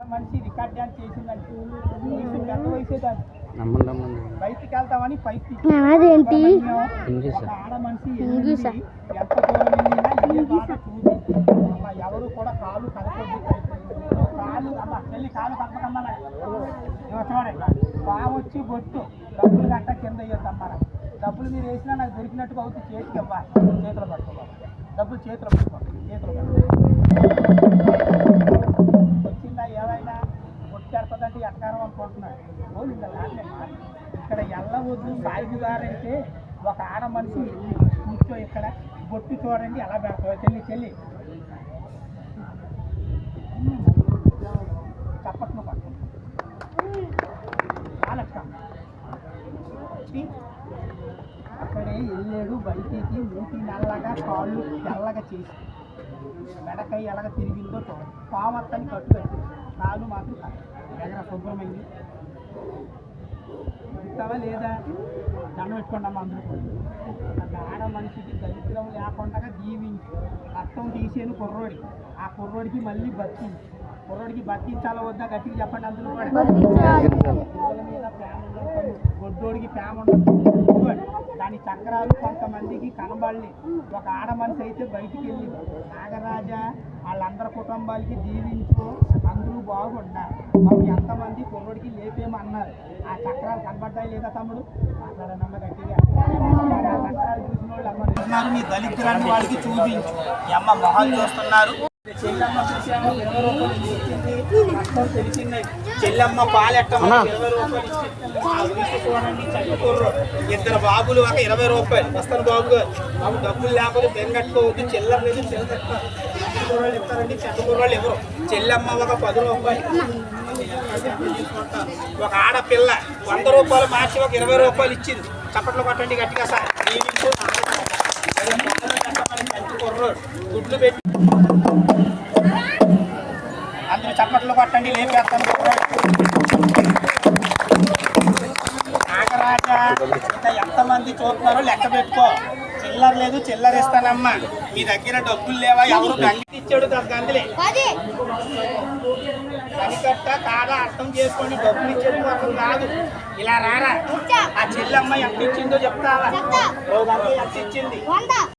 మనిషి record dance చేసిందంటే పెద్ద వయసే దాన్ని బయటికి వెళ్తామని పైకి ఆడ మనిషి ఎంత దూరం వెళ్ళినా బాగా చూసి ఎవరు కూడా కాలు కలపొద్దు కాలు అమ్మ వెళ్ళి కాలు కలపకమ్మా చూడండి బాగా వచ్చి బొట్టు డబ్బులు గంట కింద వేయొద్దమ్మా డబ్బులు మీరు వేసినా నాకు దొరికినట్టుగా అవుతుంది చేతికి ఇవ్వాలి చేతులు పట్టుకోవాలి డబ్బులు చేతులు పట్టుకోవాలి చేతులు వచ్చిందా ఏమైనా కొట్టేస్తుందంటే ఎట్కారం అనుకుంటున్నాడు ఇక్కడ ఎల్లవద్దు సాయిబు గారంటే ఒక ఆడ మనిషి కూర్చో ఇక్కడ బొట్టు చూడండి ఎలా పెడతావు చెల్లి చప్పట్లు పట్టుకుంటాం అక్కడే వెళ్ళాడు బయటికి మూతి నల్లగా కాళ్ళు తెల్లగా చేసి మెడకాయ ఎలాగ తిరిగిందో చూడండి పామత్తని కట్టుకట్టి కాళ్ళు మాత్రం దగ్గర శుభ్రమైంది ఇస్తావా లేదా దండం పెట్టుకోండి అమ్మ అందరూ ఆడ మనిషికి దరిద్రం లేకుండా దీవించి రక్తం తీసేను కుర్రోడికి ఆ కుర్రోడికి మళ్ళీ బతికించి కుర్రోడికి బతికించాలో వద్దా గట్టిగా చెప్పండి అందరూ కూడా మీద ప్రేమ ఉండదు గొడ్డోడికి ప్రేమ ఉండదు దాని చక్రాలు కొంతమందికి కనబడి ఒక ఆడ మనిషి అయితే బయటికి వెళ్ళి నాగరాజా వాళ్ళందరి కుటుంబాలకి జీవించు అందరూ బాగుండాలి మాకు ఎంతమంది కుర్రోడికి లేపేమన్నారు ఆ చక్రాలు కనబడ్డాయి లేదా తమ్ముడు మాట్లాడనమ్మ గట్టిగా ఆ చక్రాలు చూసిన వాళ్ళు అమ్మ మీ దళితురాన్ని వాళ్ళకి చూపించు ఈ అమ్మ మొహాలు చూస్తున్నారు చెల్లమ్మ చూసాము 20 రూపాయలు ఇచ్చింది తెలిసింది చెల్లమ్మ పాలెట్ట 20 రూపాయలు ఇచ్చింది చూడండి చదువుకోర్రు ఇద్దరు బాబులు ఒక 20 రూపాయలు వస్తాను బాబు గారు బాబు డబ్బులు లేకపోతే బెంగట్టుకోవద్దు చిల్లర లేదు చిల్లర ఇస్తారండి చదువుకోరు ఎవరు చెల్లమ్మ ఒక 10 రూపాయలు ఒక ఆడపిల్ల 100 రూపాయలు మార్చి ఒక 20 రూపాయలు ఇచ్చింది చప్పట్లు కొట్టండి గట్టిగా సార్ గుడ్లు పెట్టి అందరూ చప్పట్లు కొట్టండి లేపేస్తాను నాగరాజా ఇంకా ఎంతమంది చూస్తున్నారో లెక్క పెట్టుకో చిల్లర లేదు చిల్లర ఇస్తానమ్మా మీ దగ్గర డబ్బులు లేవా ఎవరు గంగి ఇచ్చాడు గంగిలే కనికట్ట కాదా అర్థం చేసుకోండి డబ్బులు ఇచ్చేది మాత్రం కాదు ఇలా రారా ఆ చెల్లమ్మ ఎంత ఇచ్చిందో చెప్తావా ఎంత ఇచ్చింది